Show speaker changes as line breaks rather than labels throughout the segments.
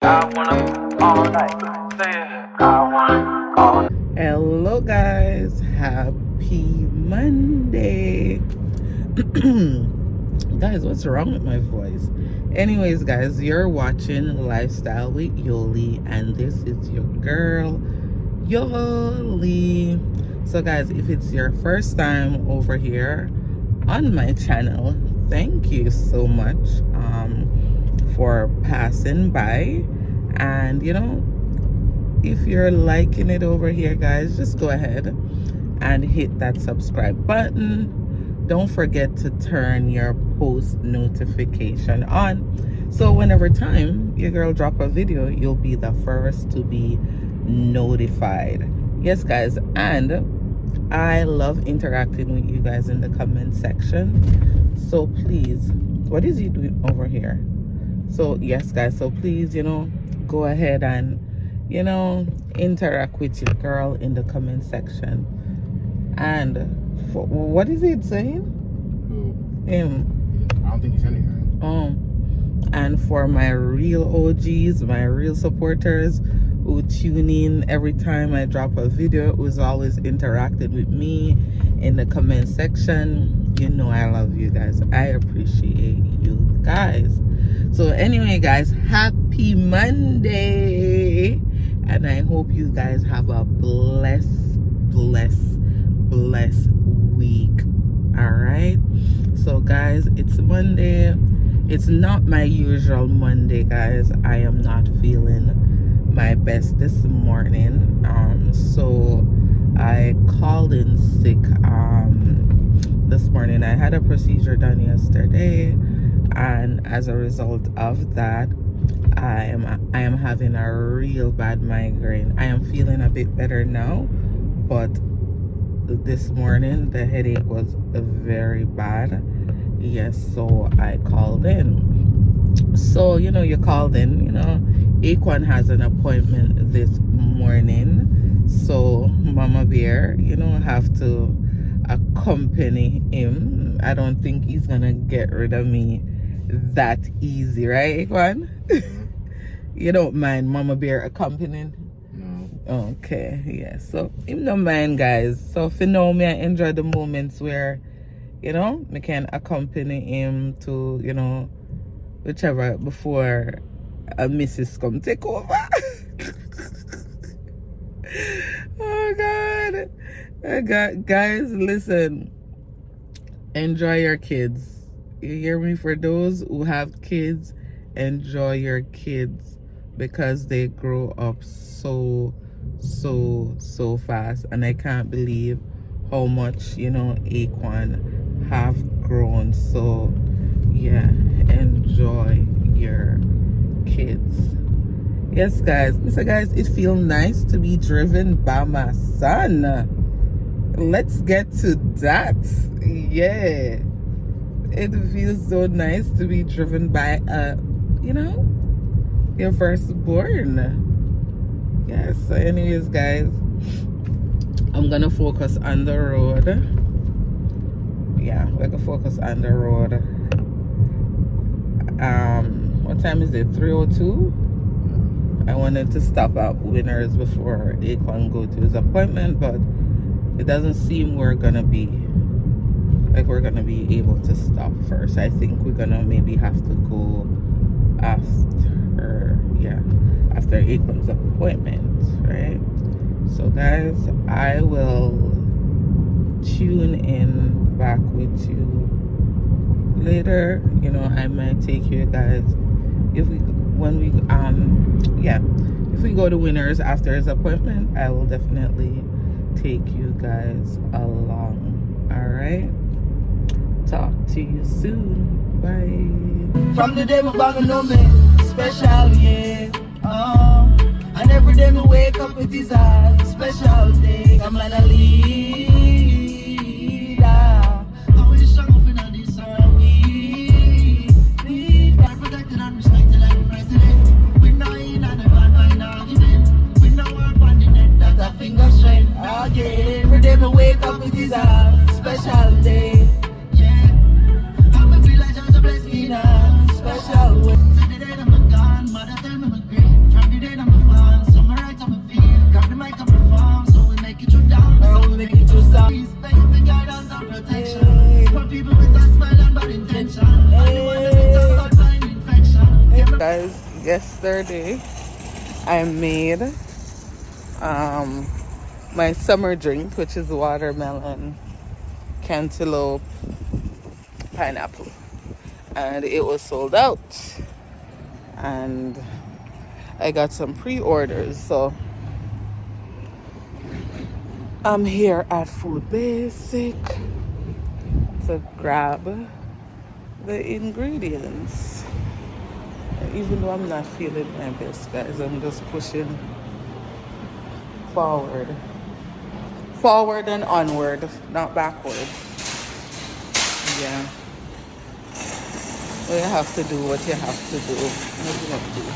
Hello guys, happy Monday. Guys, what's wrong with my voice? Anyways guys, you're watching Lifestyle with Yoli, and this is your girl Yoli. So guys, if it's your first time over here on my channel, thank you so much for passing by. And you know, if you're liking it over here guys, just go ahead and hit that subscribe button. Don't forget to turn your post notification on, so whenever time your girl drop a video, you'll be the first to be notified. Yes guys, and I love interacting with you guys in the comment section, so please, what is he doing over here? So yes guys, so please, you know, go ahead and, you know, interact with your girl in the comment section. And for, what is it saying?
Who?
Him.
I don't think he's anything.
And for my real OGs, my real supporters who tune in every time I drop a video, who's always interacted with me in the comment section, you know I love you guys. I appreciate you guys. So anyway guys, happy Monday, and I hope you guys have a blessed week. All right, so guys, it's Monday. It's not my usual Monday guys. I am not feeling my best this morning, so I called in sick this morning. I had a procedure done yesterday, and as a result of that, I am having a real bad migraine. I am feeling a bit better now, but this morning the headache was very bad. Yes, so I called in. So you know, you called in, you know, Aquan has an appointment this morning, so Mama Bear, you know, have to accompany him. I don't think he's gonna get rid of me that easy, right, Aquan? You don't mind Mama Bear accompanying? No. Okay, yeah, so him no mind guys. So for now, me I enjoy the moments where, you know, me can accompany him to, you know, whichever before a missus come take over. Oh God, guys, listen, enjoy your kids. You hear me? For those who have kids, enjoy your kids, because they grow up so fast, and I can't believe how much, you know, Aquan have grown. So yeah, enjoy your kids. Yes guys, so guys, it feels nice to be driven by my son. Let's get to that. Yeah, it feels so nice to be driven by you know, your firstborn. Yes, so anyways guys, I'm gonna focus on the road. Yeah, we're gonna focus on the road. What time is it? 3:02. I wanted to stop at Winners before Aquan go to his appointment, but it doesn't seem we're gonna be able to stop first. I think we're gonna maybe have to go after, yeah, after Aquan's appointment, right? So guys, I will tune in back with you later. You know, I might take you guys if we go to Winners after his appointment. I will definitely take you guys along. All right, talk to you soon. Bye.
From the day my bag know me special, yeah. And every day me wake up with his eyes special day. I'm like a leader. I wish I'm up in this we protected and respected like the president. We know in and the bad mind argument. We know we're on the net, that's a finger strength. Again, every day me wake up with his eyes special day. Yeah, I me feel like just a bless me now special way. Today I'm gone, mother tell me I'm great. make it to stop. Thank you for guidance and protection. For people with a smile and bad intention. And the one that we talk about find infection.
Guys, yesterday I made my summer drink, which is watermelon, cantaloupe, pineapple, and it was sold out, and I got some pre-orders, so I'm here at Food Basic to grab the ingredients. Even though I'm not feeling my best, guys, I'm just pushing forward and onward, not backward. Yeah, well, you have to do what you have to do. What you have to do.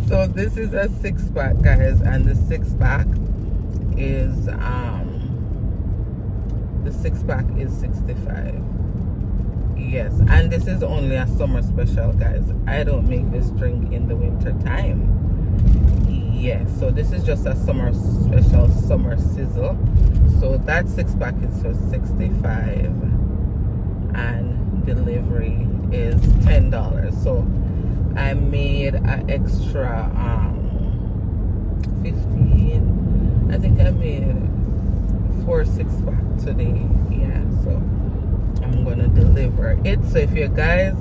So this is a 6-pack, guys, and the 6-pack is 65. Yes, and this is only a summer special, guys. I don't make this drink in the winter time. Yes, so this is just a summer special, summer sizzle. So that 6-pack is for 65, and delivery is $10. So I made an extra 15. I think I made 4 6-pack today. Yeah, so I'm gonna deliver it. So if you guys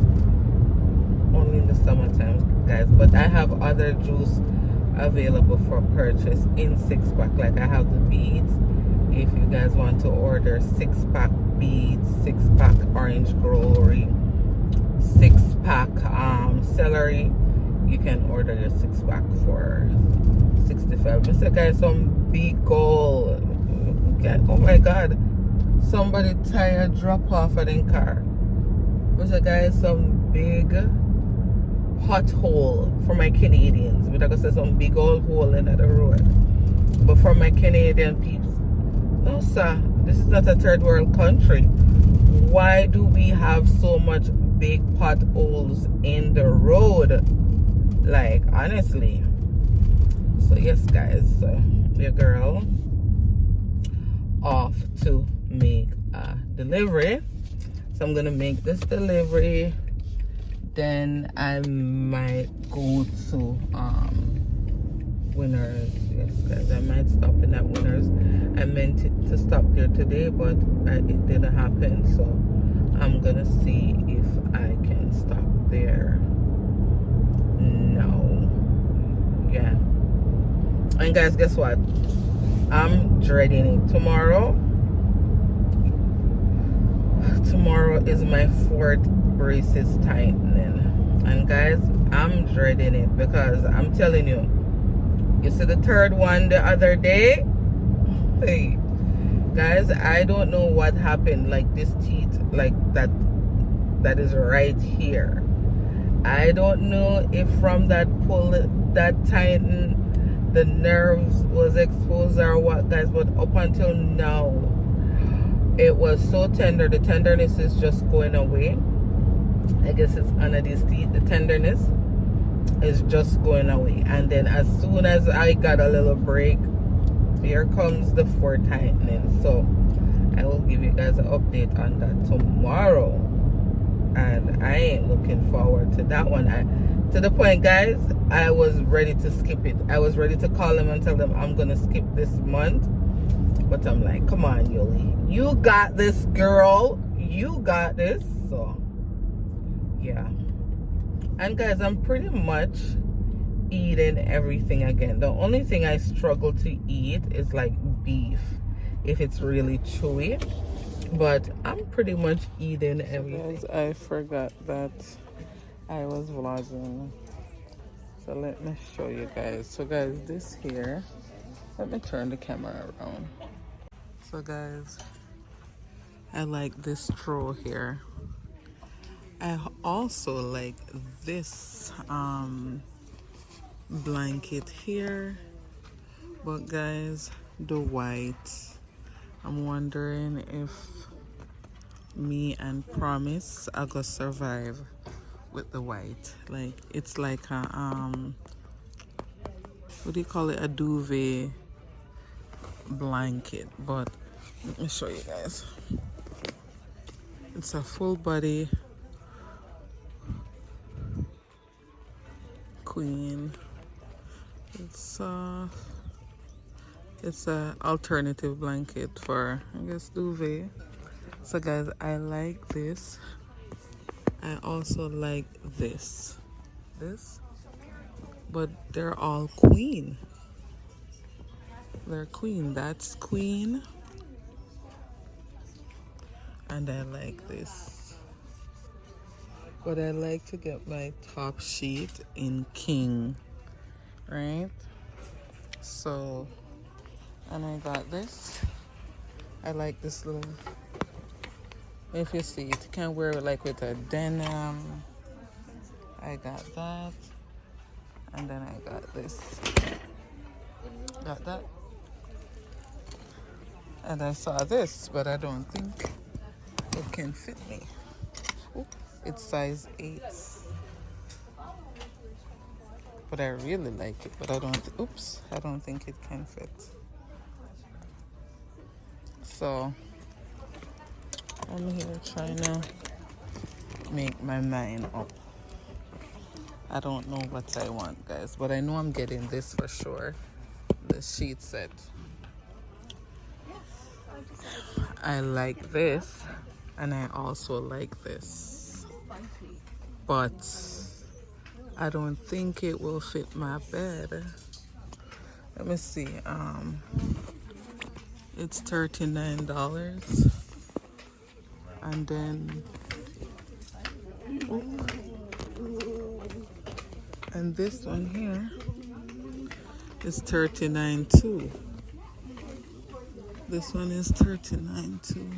only in the summertime, guys. But I have other juice available for purchase in 6-pack. Like I have the beads. If you guys want to order 6-pack beads, 6-pack orange glory, 6-pack celery, you can order your 6-pack for $65. Mr. Guys, some big goal. Oh my God, somebody tire drop off of the car. Mr. Guys, some big pothole for my Canadians. But I gonna say some big old hole in the road. But for my Canadian peeps, no sir, this is not a third world country. Why do we have so much big potholes in the road? Like, honestly. So yes guys, so your girl off to make a delivery. So I'm gonna make this delivery, then I might go to Winners. Yes guys, I might stop in at Winners. I meant to stop there today, but it didn't happen, so I'm gonna see if I can stop there. No, yeah. And guys, guess what, I'm dreading it. Tomorrow is my 4th braces tightening, and guys, I'm dreading it because I'm telling you, you see the 3rd one the other day. Hey guys, I don't know what happened. Like this teeth, like that is right here. I don't know if from that pull, that tighten, the nerves was exposed or what, guys, but up until now it was so tender. The tenderness is just going away. I guess it's under these teeth, the tenderness is just going away. And then as soon as I got a little break, here comes the 4th tightening. So I will give you guys an update on that tomorrow, and I ain't looking forward to that one. To the point, guys, I was ready to skip it. I was ready to call them and tell them I'm gonna skip this month, but I'm like, come on Yoli, you got this girl, you got this. So yeah. And guys, I'm pretty much eating everything again. The only thing I struggle to eat is like beef, if it's really chewy, but I'm pretty much eating everything. Guys, I forgot that I was vlogging, so let me show you guys. So guys, this here, let me turn the camera around. So guys, I like this straw here. I also like this blanket here, but guys, the white, I'm wondering if me and Promise are gonna survive with the white. Like, it's like a what do you call it, a duvet blanket. But let me show you guys. It's a full body queen. It's a alternative blanket for, I guess, duvet. So guys, I like this. I also like this, but they're all queen. They're queen. That's queen, and I like this. But I like to get my top sheet in king, right? So, and I got this. I like this little, if you see it, you can wear it like with a denim. I got that. And then I got this. Got that. And I saw this, but I don't think it can fit me. Ooh, it's size 8. But I really like it, but I don't think it can fit. So I'm here trying to make my mind up. I don't know what I want, guys, but I know I'm getting this for sure. The sheet set. I like this, and I also like this, but I don't think it will fit my bed. Let me see. It's $39. And then, and this one here is $39 too. This one is $39 too.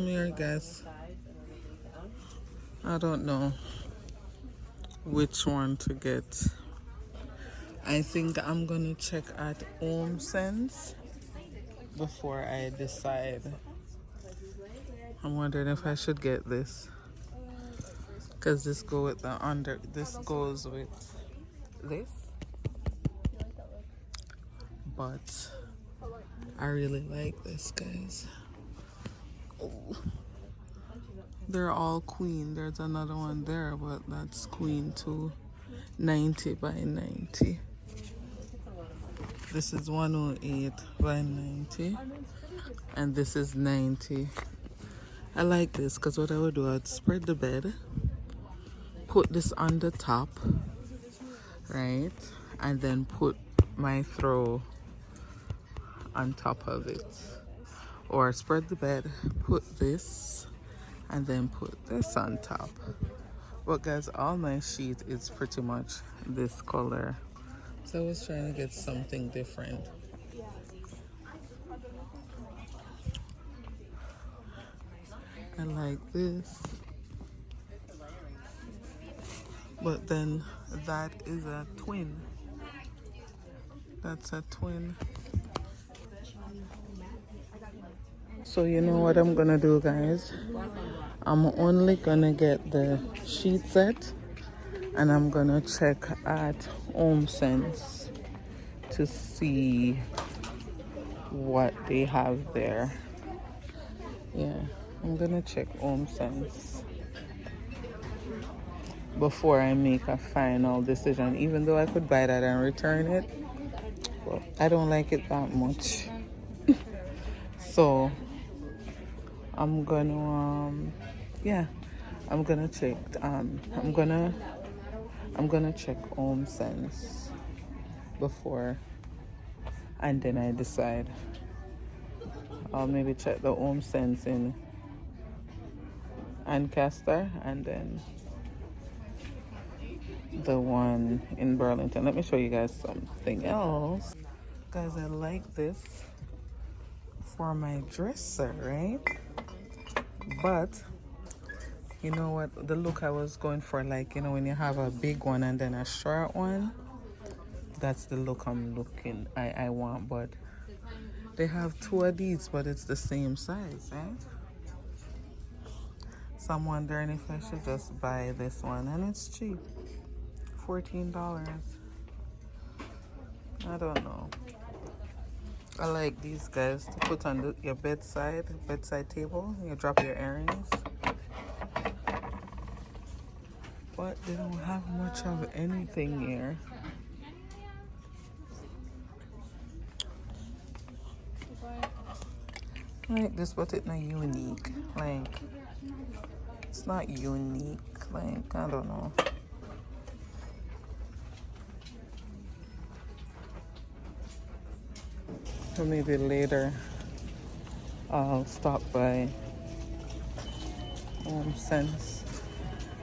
Here, guys. I don't know which one to get. I think I'm gonna check at Home Sense before I decide. I'm wondering if I should get this, because this goes with the under. This goes with this, but I really like this, guys. Oh. They're all queen. There's another one there, but that's queen too. 90 by 90. This is 108 by 90. And this is 90. I like this because what I would do, I'd spread the bed, put this on the top, right? And then put my throw on top of it. Or spread the bed, put this, and then put this on top. But guys, all my sheet is pretty much this color. So I was trying to get something different. I like this. But then that is a twin. That's a twin. So you know what I'm gonna do, guys? I'm only gonna get the sheet set, and I'm gonna check at Home Sense to see what they have there. Yeah, I'm gonna check Home Sense before I make a final decision, even though I could buy that and return it, but I don't like it that much. So I'm gonna yeah, I'm gonna check I'm gonna check Home Sense before, and then I decide. I'll maybe check the Home Sense in Ancaster and then the one in Burlington. Let me show you guys something else. Guys, I like this for my dresser, right? But you know what, the look I was going for, like, you know, when you have a big one and then a short one, that's the look I want. But they have two of these, but it's the same size, right? So I'm wondering if I should just buy this one, and it's cheap, $14. I don't know. I like these, guys, to put on your bedside table. You drop your earrings. But they don't have much of anything here. I like this, but it's not unique. Like, it's not unique. Like, I don't know. So maybe later I'll stop by Home Sense.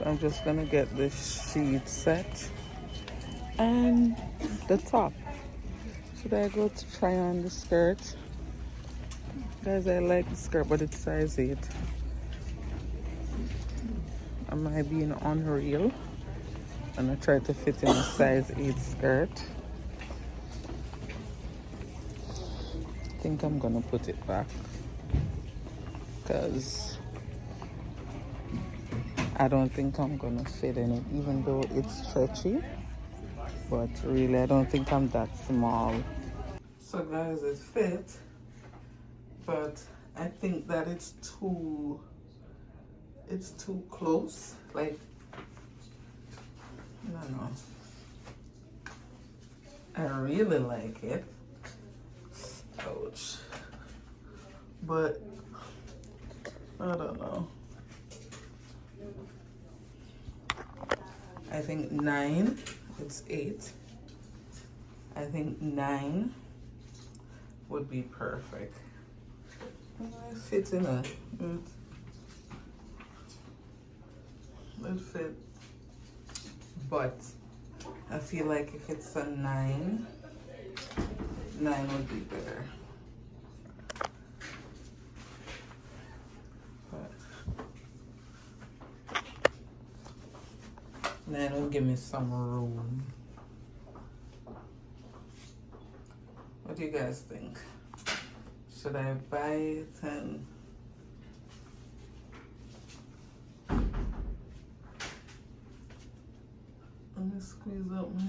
I'm just gonna get this sheet set and the top. Should I go to try on the skirt? Guys, I like the skirt, but it's size 8. Am I being unreal? And I try to fit in a size 8 skirt. I think I'm gonna put it back because I don't think I'm gonna fit in it, even though it's stretchy. But really, I don't think I'm that small. So guys, it fit, but I think that it's too close. Like, I don't know. I really like it. Ouch. But I don't know. I think 9, it's 8. I think 9 would be perfect. It fits in a, it fit, but I feel like if it's a 9 would be better. But 9 will give me some room. What do you guys think? Should I buy it and let me squeeze up my,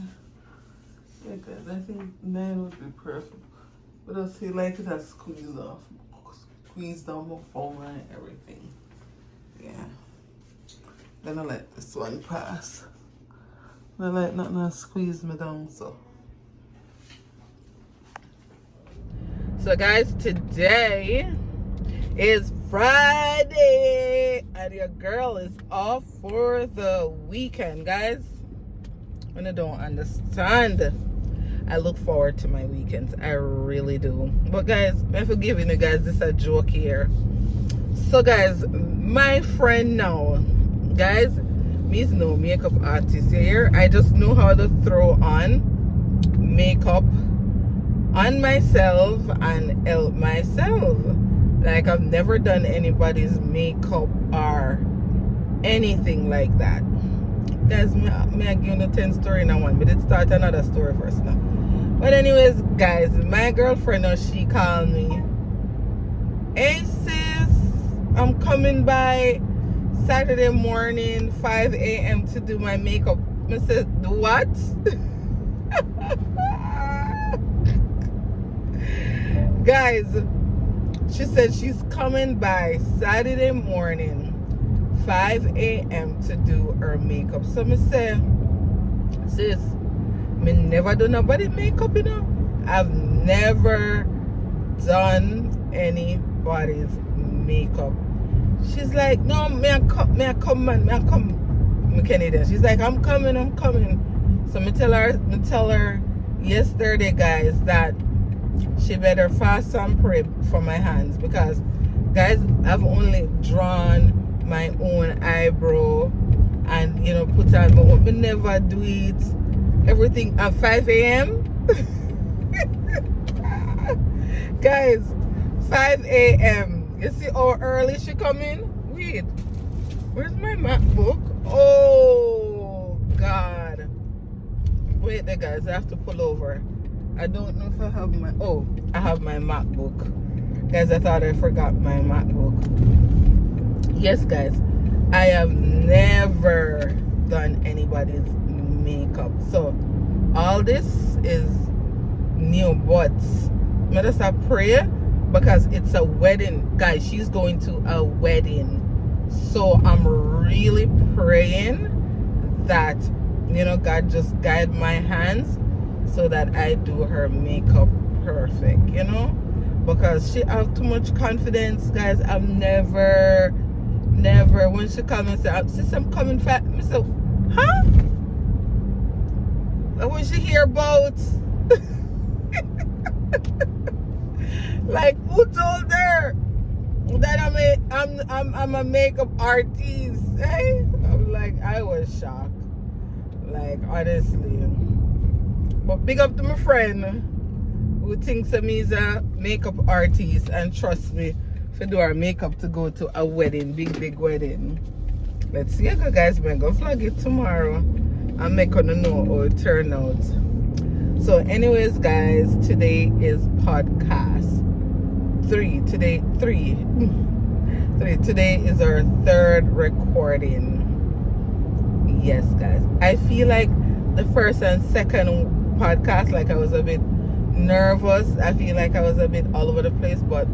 yeah guys, I think 9 would be perfect. But I feel like it has squeezed down my phone and everything. Yeah. Gonna let this one pass. I like nothing to squeeze me down, so. So guys, today is Friday and your girl is off for the weekend, guys. And I don't understand. I look forward to my weekends. I really do. But guys, I'm forgiving you guys, this is a joke here. So guys, my friend now, guys, me's no makeup artist here. I just know how to throw on makeup on myself and help myself. Like I've never done anybody's makeup or anything like that. Guys, me I give you 10 story in one, but let's start another story first now. But anyways, guys, my girlfriend, she called me, hey sis, I'm coming by Saturday morning 5 a.m. to do my makeup. I said, what? Guys, she said she's coming by Saturday morning 5 a.m. to do her makeup. So I say, sis, me never do nobody makeup, you know. I've never done anybody's makeup. She's like, no, me I come, me Canadian. She's like, I'm coming. So me tell her yesterday, guys, that she better fast and pray for my hands, because guys, I've only drawn my own eyebrow and, you know, put on my own. Me never do it. Everything at 5 a.m. Guys, 5 a.m. You see how early she come in? Wait, where's my MacBook? Oh God. Wait there, guys, I have to pull over. I don't know if I have my, oh, I have my MacBook. Guys, I thought I forgot my MacBook. Yes, guys, I have never done anybody's makeup. So, all this is new, but let us pray, because it's a wedding. Guys, she's going to a wedding. So, I'm really praying that, you know, God just guide my hands so that I do her makeup perfect, you know, because she have too much confidence, guys. I've never, when she come and say, sis, I'm coming fat, I say, huh? And when she hear about, like, who told her that I'm a makeup artist? Hey, I'm like, I was shocked, like, honestly. But big up to my friend who thinks of me as a makeup artist and trust me to do our makeup to go to a wedding, big wedding. Let's see, guys, I'm gonna flag it tomorrow and make her know how it turn out. So anyways, guys, today is podcast 3. Today is our 3rd recording. Yes, guys, I feel like the first and second podcast, like I was a bit nervous. I feel like I was a bit all over the place, but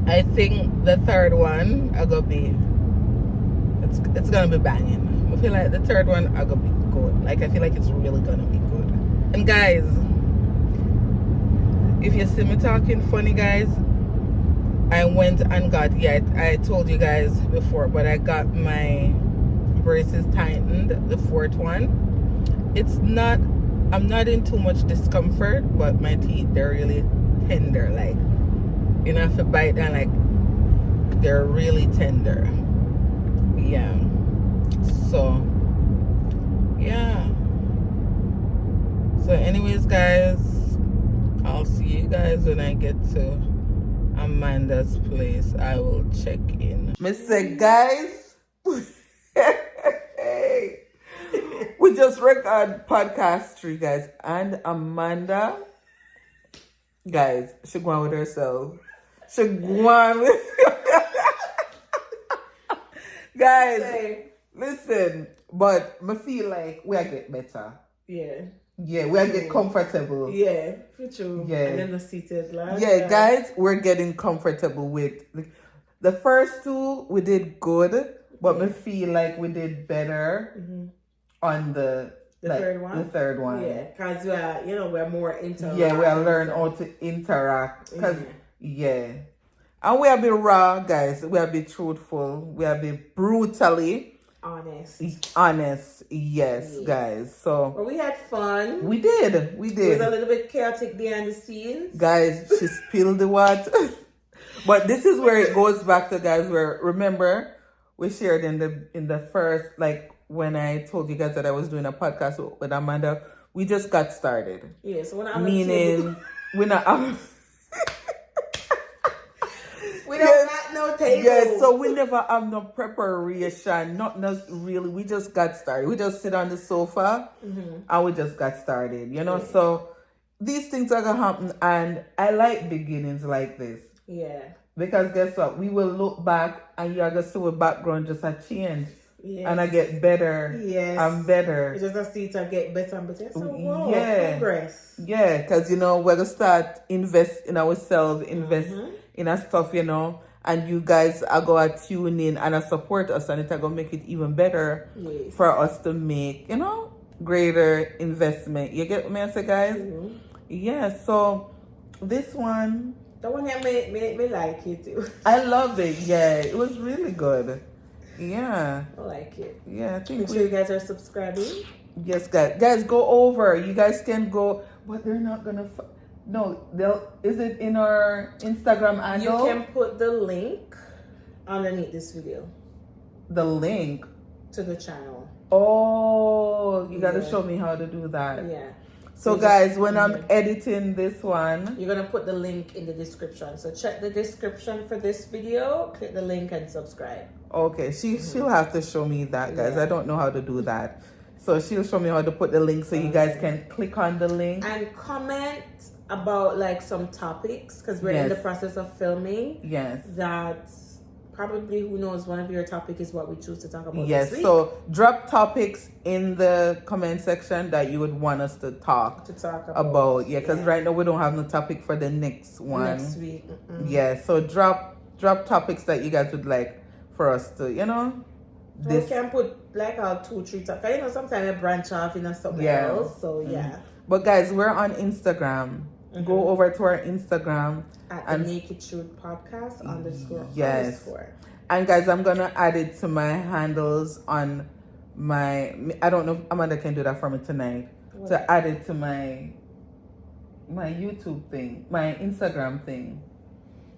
I think the 3rd one it's gonna be banging. I feel like the 3rd one gonna be good. Like I feel like it's really gonna be good. And guys, if you see me talking funny, guys, I went and got, I told you guys before, but I got my braces tightened, the fourth one. I'm not in too much discomfort, but my teeth, they're really tender. Like, you know, if you bite and like, they're really tender. Yeah. So, yeah. So anyways, guys, I'll see you guys when I get to Amanda's place. I will check in. Mr. Guys, we just record podcast 3, guys, and Amanda, guys, she go on with herself. She go on with guys. Listen, but I feel like we are get better.
Yeah.
Yeah, we are get comfortable.
Yeah, for sure.
Yeah.
And then the seated like.
Yeah, guys, we're getting comfortable with the first 2. We did good, but I feel like we did better on the
third one.
The third one.
Yeah, because we're more interactive.
Yeah, we are learn how to interact. Cause and we are be raw, guys. We are be truthful. We are be brutally honest. Yes, guys. So
but we had fun.
We did.
It was a little bit chaotic behind the scenes.
Guys, she spilled the water. But this is where it goes back to, guys, where remember we shared in the first, like when I told you guys that I was doing a podcast with Amanda, we just got started.
Yeah, so when I'm
meaning we're not
we don't got no table.
Yeah, so we never have no preparation, not really. We just got started. We just sit on the sofa and we just got started, you know. So these things are gonna happen, and I like beginnings like this.
Yeah.
Because guess what? We will look back and you're gonna see the background just a change.
Yes.
And I get better.
Yes.
And better.
You just see it get better and better. So wow, progress.
Yeah, because we're gonna start invest in ourselves, invest in our stuff, and you guys are gonna tune in and support us, and it's gonna make it even better for us to make, greater investment. You get what I say, guys? Yeah, so this one,
the one that made me like it too.
I love it. Yeah, it was really good. Yeah,
I like it.
Yeah, I think
make sure you guys are subscribing.
Yes, guys, go over. You guys can go, but they're not gonna. No, is it in our Instagram handle?
You can put the link underneath this video.
The link
to the channel.
Oh, you gotta show me how to do that.
Yeah.
So guys, when I'm editing this one,
you're gonna put the link in the description. So check the description for this video, click the link and subscribe.
Okay, she'll have to show me that, guys. I don't know how to do that. So she'll show me how to put the link so you guys can click on the link.
And comment about like some topics, because we're in the process of filming.
Yes.
That probably, who knows, one of your topic is what we choose to talk about
this week. So drop topics in the comment section that you would want us to talk about. Yeah, because right now we don't have no topic for the next one.
Next week.
Yeah, so drop topics that you guys would like for us to,
We can put like our 2-3 topics. Sometimes I branch off in something else. So
But guys, we're on Instagram. Go over to our Instagram
at the Naked Truth Podcast _
Yes. And guys, I'm gonna add it to my handles on my. I don't know if Amanda can do that for me tonight. What? To add it to my YouTube thing, my Instagram thing.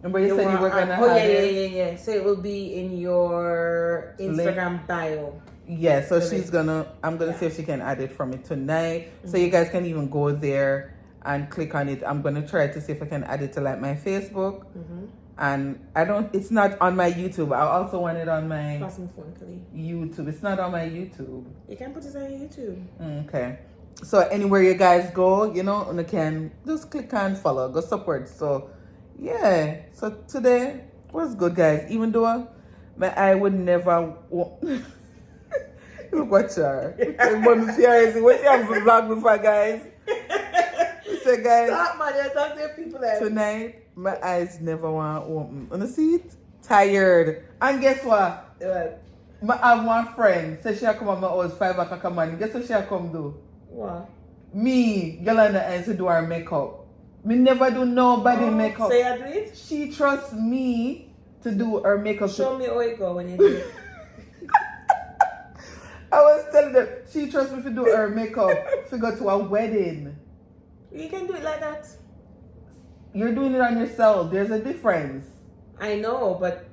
Remember you said you were gonna have it?
Yeah. So it will be in your Instagram bio.
Yeah. So I'm gonna see if she can add it for me tonight. So you guys can even go there and click on it. I'm gonna try to see if I can add it to like my Facebook. And it's not on my YouTube. I also want it on my YouTube. It's not on my YouTube.
You can put it on your YouTube.
Okay. So anywhere you guys go, you can just click and follow, go support. So yeah. So today was good, guys. Even though I would never look what her. But seriously, what you have to vlog before, guys? So guys,
stop, man. Talk to your people there.
Tonight, my eyes never want to open. On the seat, tired. And guess what? I have one friend. Say she come at my house 5 o'clock in the morning. Guess what she come do?
What?
Me, Yolanda, and to do her makeup. Me never do nobody makeup.
So you do it?
She trusts me to do her makeup.
Show me how it go when you do it.
I was telling them, she trusts me to do her makeup to go to a wedding.
You can do it like that.
You're doing it on yourself. There's a difference.
I know, but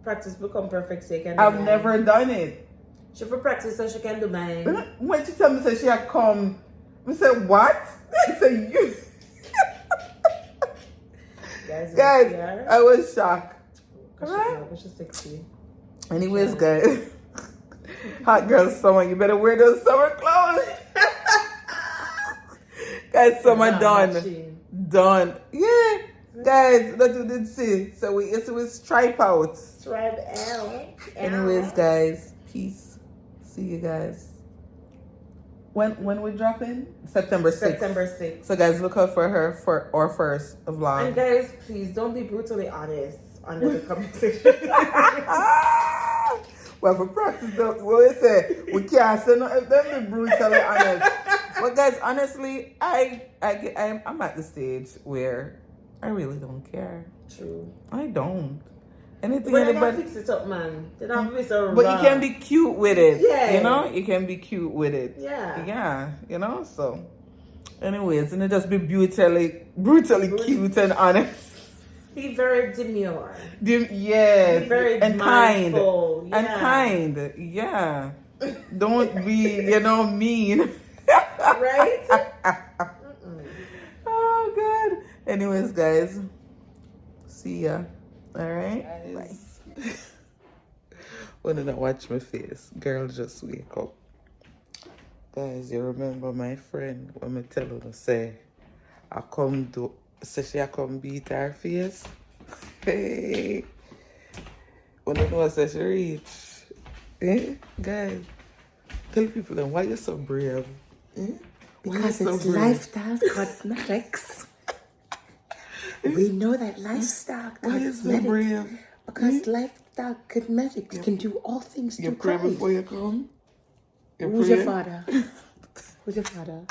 practice become perfect so you can do
I've
mine.
never done it.
She for practice so she can do mine.
When she told me that she had come, I said, what? She said, you. Guys, I was shocked. Alright?
She's sexy.
Anyways, guys. Hot girl summer. You better wear those summer clothes. Guys, summer done.
Matching.
Done. Yeah. Guys, that's what we did see. So we stripe out.
Stripe L.
Anyways, guys, peace. See you guys. When we dropping? September 6th.
September 6th.
So guys, look out for her for our first vlog.
And guys, please don't be brutally honest under the comment section.
Well, for practice, what we say, we can't say nothing if them be brutally honest. But guys, honestly, I'm at the stage where I really don't care.
True.
I don't. Anything
But I
anybody.
can fix it up, man. They don't be so
But
raw.
you can be cute with it.
Yeah.
You know? You can be cute with it.
Yeah.
Yeah. You know? So, anyways, and it just be brutally cute and honest.
Be very demure.
Yes.
Be very
and
mindful.
kind. And kind. Yeah. Don't be, mean.
Right?
Oh, God. Anyways, guys. See ya. All right? Bye. Wanna not watch my face. Girl, just wake up. Guys, you remember my friend when me tell her to say, she come beat her face? Hey. Wanna know what she reach? Eh? Guys, tell people then why you so brave? Eh?
Because it's lifestyle cosmetics. We know that lifestyle
Why you so
cosmetics.
brave?
Because lifestyle cosmetics can do all things
You
to
pray
Christ.
before you come? You
Who's
pray?
your father? Who's your father?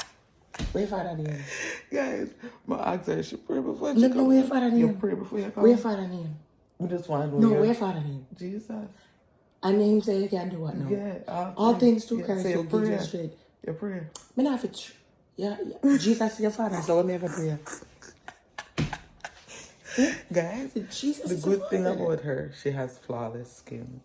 Where your father name?
Guys, my ask her, she pray before
No,
she
no,
come.
where your father
You
name?
pray before you come?
Where your father name?
We just want to
No,
know
where
you.
your father name?
Jesus.
And then him say you can do what now?
Yeah.
All things to Christ
Say
who
your
gives you
prayer.
strength.
Your prayer.
Me not fit. Yeah. Jesus is your father, so let me have a prayer.
Guys,
Jesus
the
is your
good thing
father.
about her, she has flawless skin.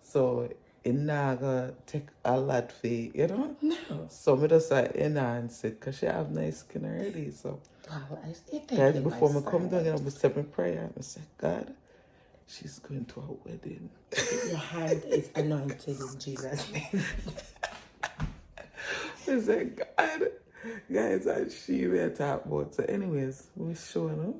So, it not gonna take a lot for you.
No.
So, me just enhance it because she have nice skin already. So,
Wow,
guys, before me come down, I say my prayer. I say, God, she's going to a wedding.
Your hand is anointed in Jesus' name.
I say, God, guys, and she will talk about. So, anyways, we showing up.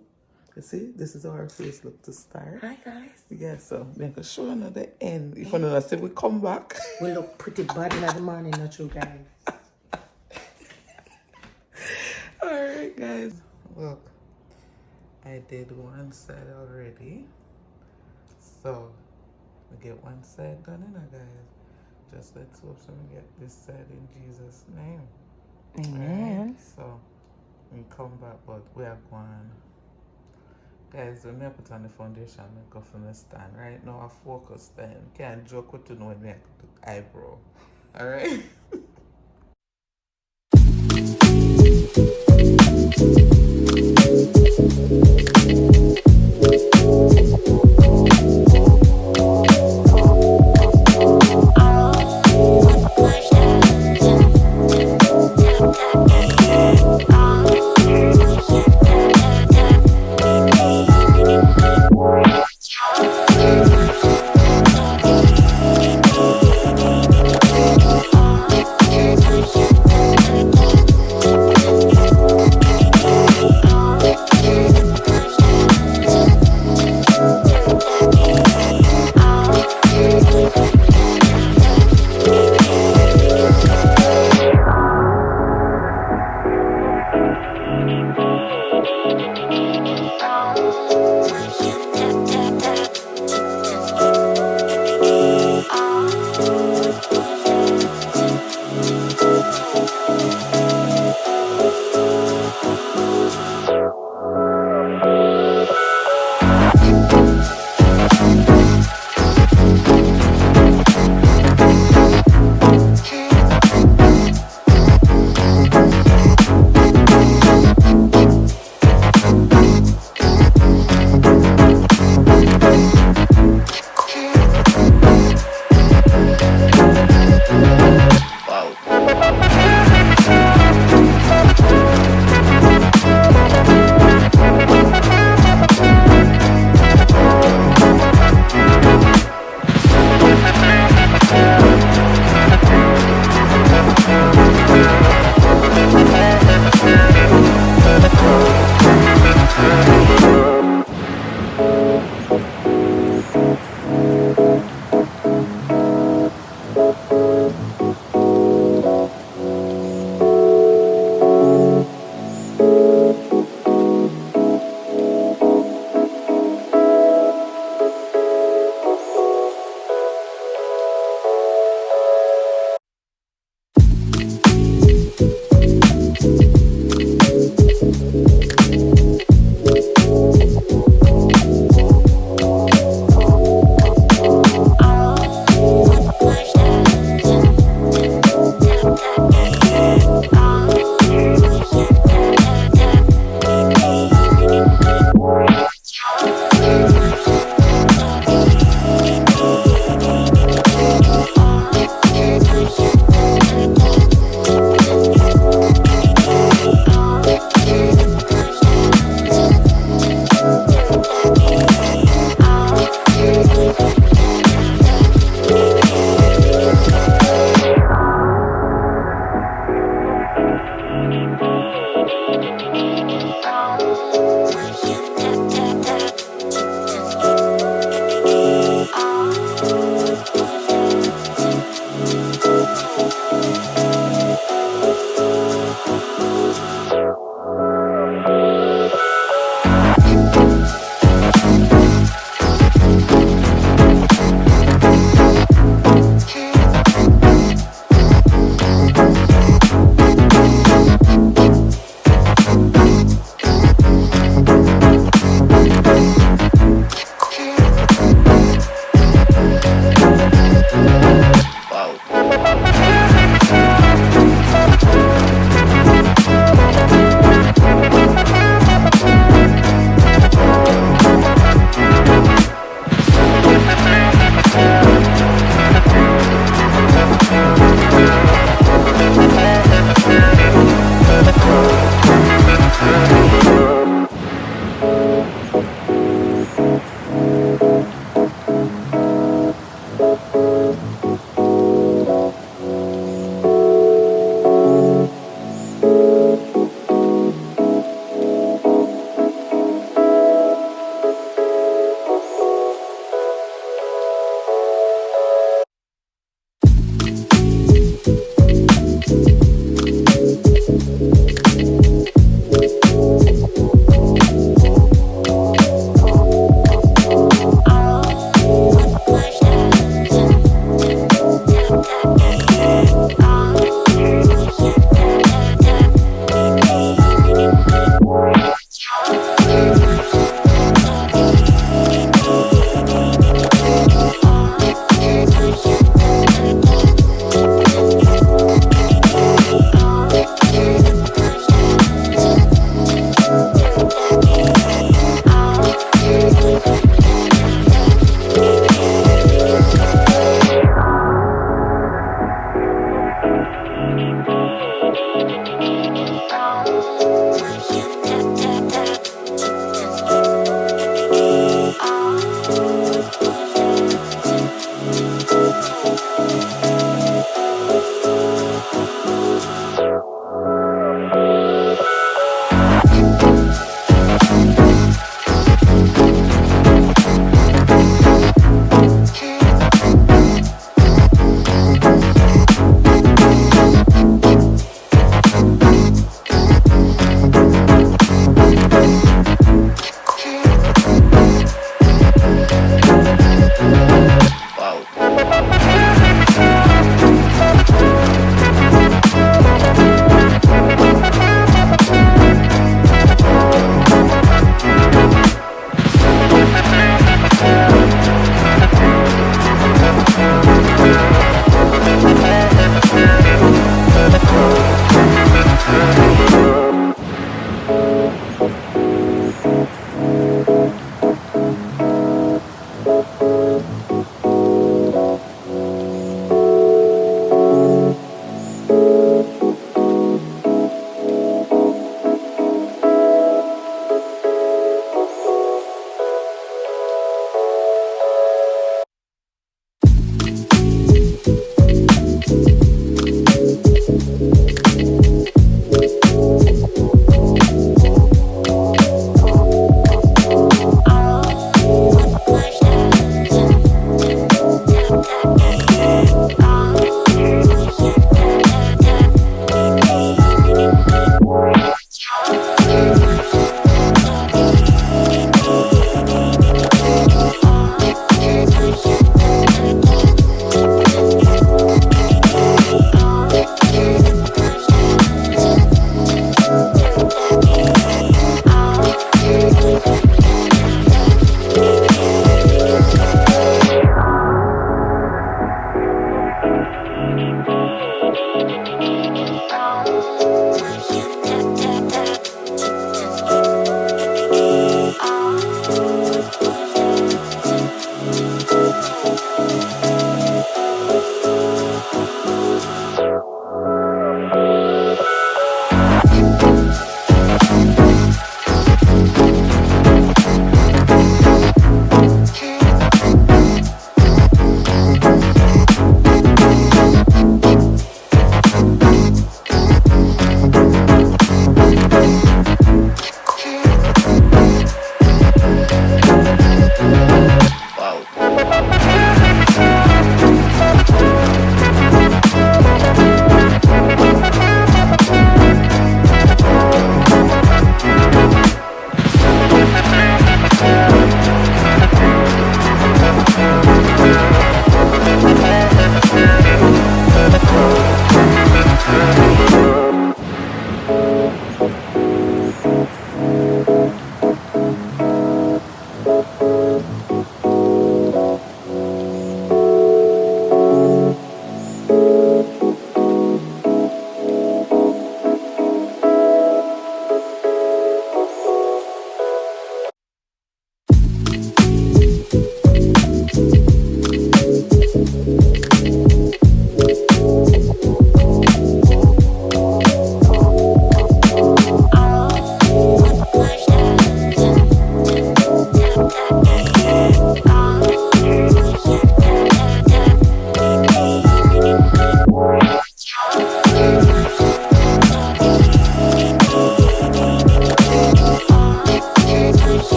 You see, this is how our face look to start.
Hi guys.
Yeah, so make a show at the end. If you know, say we come back.
We look pretty bad in the morning, not you guys.
Alright, guys. Look, I did one side already. So, we get one side done, guys. Just let's hope we get this side in Jesus' name.
Amen.
Alright, so, we come back, but we are going. Guys, when I put on the foundation, I go from the stand. Right now, I focus then. Can't joke with you know when I do eyebrow. Alright?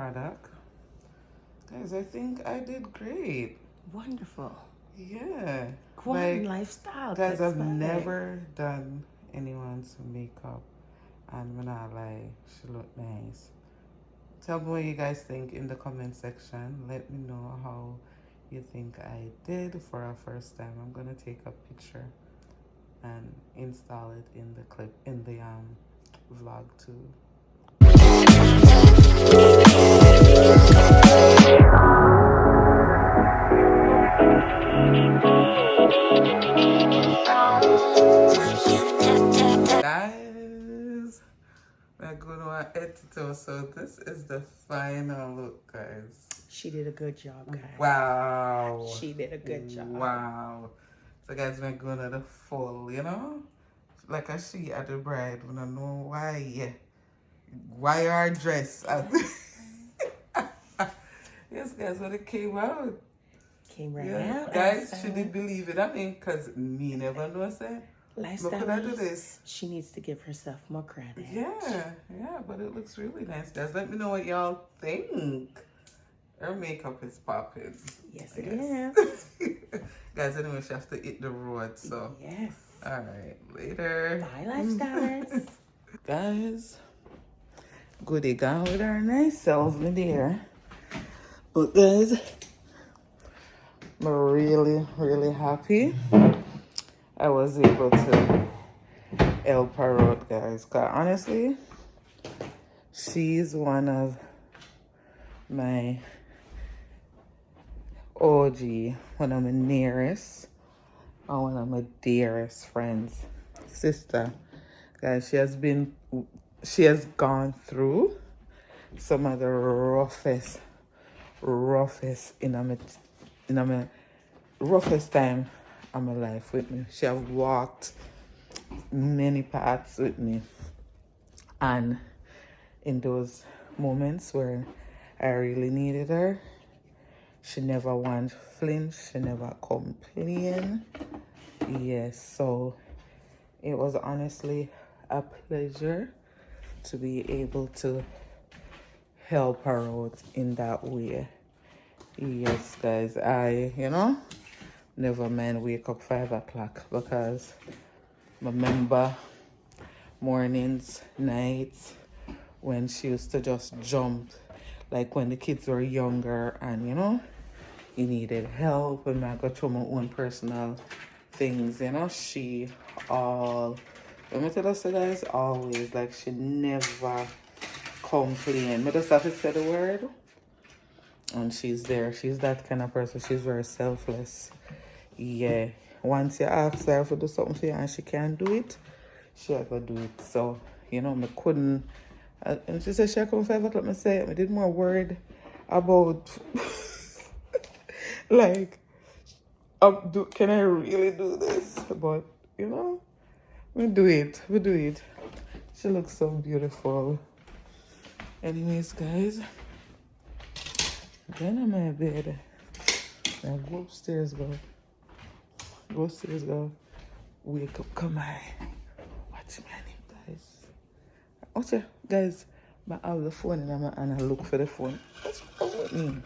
product. Guys, I think I did great.
Wonderful.
Yeah.
Quality lifestyle.
Guys, I've
Pittsburgh.
never done anyone's makeup. And when I lie, she look nice. Tell me what you guys think in the comment section. Let me know how you think I did for our first time. I'm gonna take a picture and install it in the clip in the vlog too. Guys, we're gonna edit it. So this is the final look, guys.
She did a good job, guys.
Wow.
She did a good job.
Wow. So guys, we're going to the full, you know? Like a she at the bride. We don't know why. Why our dress? Yes, guys, when it came out.
Came right
Yeah.
out.
Guys, she didn't believe it. I mean, because me never know, say. Look at I do this.
She needs to give herself more credit.
Yeah, but it looks really nice, guys. Let me know what y'all think. Her makeup is popping.
Yes, it is.
Guys, anyway, she has to hit the road, so.
Yes.
All right, later.
Bye, lifestylers.
Guys, goody gone with our nice selves, my dear. But guys, I'm really, really happy I was able to help her out, guys. Because honestly, she's one of my OG, one of my nearest and one of my dearest friends. Sister. Guys, she has gone through some of the roughest in my roughest time of my life with me. She has walked many paths with me. And in those moments where I really needed her, she never once flinched, she never complained. Yes, so it was honestly a pleasure to be able to help her out in that way. Yes, guys, I, never mind wake up 5 o'clock because I remember mornings, nights, when she used to just jump, like when the kids were younger and, you needed help and I got through my own personal things, she let me tell you, guys, always, like, she never complained. I just have to say the word and she's there. She's that kind of person. She's very selfless. Yeah. Once you ask her to do something for you and she can't do it, she'll go do it. So, I couldn't. And she said she come 5 o'clock. I say, I did more worried about, like, can I really do this? But, we do it. She looks so beautiful. Anyways, guys, then I'm in bed. Now go upstairs, go. Go upstairs, go. Wake up, come on. Watch my name, guys. Watch it, guys. I have the phone and I look for the phone. What's wrong with me?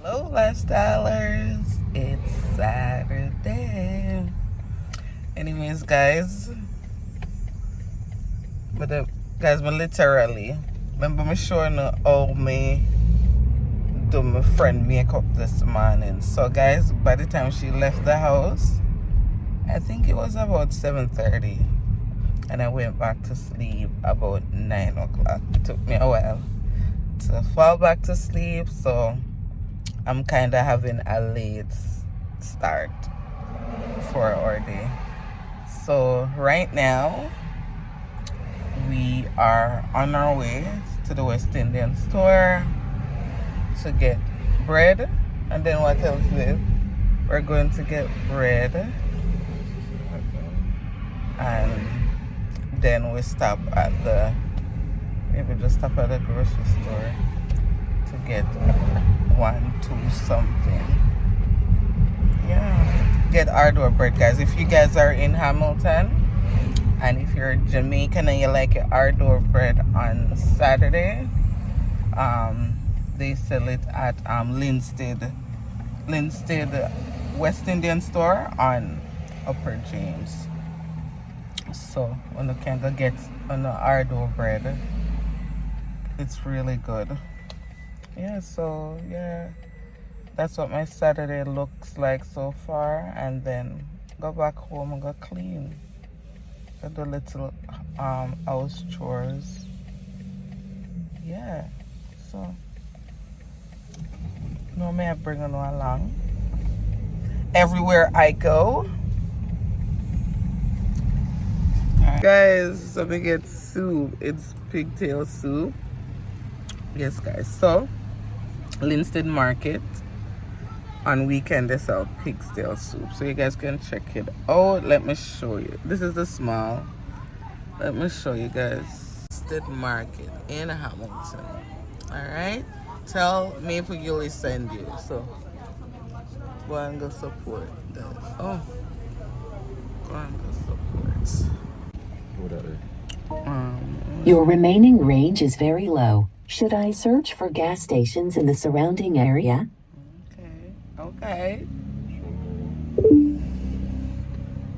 Hello, lifestylers. It's Saturday. Anyways, guys, but literally, remember me showing how me do my friend makeup this morning. So, guys, by the time she left the house, I think it was about 7:30. and I went back to sleep about 9 o'clock. It took me a while to fall back to sleep, so I'm kind of having a late start for our day. So right now we are on our way to the West Indian store to get bread, and then what else is? We're going to get bread, and then we stop at the grocery store to get 1, 2 something. Yeah, get hard-door bread, guys. If you guys are in Hamilton and if you're Jamaican and you like your hard-door bread on Saturday, they sell it at Linstead West Indian store on Upper James. So when you can go get on the hard-door bread, it's really good. Yeah, so yeah, that's what my Saturday looks like so far, and then go back home and go clean, go do little house chores. Yeah, so no, may I bring you along everywhere I go. Right. Guys, so we get soup. It's pigtail soup. Yes, guys. So Linstead Market on weekend they sell pigtail soup, so you guys can check it out. Let me show you. This is the small. Let me show you guys. Linstead Market in Hamilton. All right. Tell Maple Gilly send you. So go and go support that. Oh, go and go support.
Your remaining range is very low. Should I search for gas stations in the surrounding area?
Okay.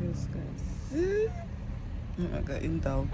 Yes, guys. I got indulged.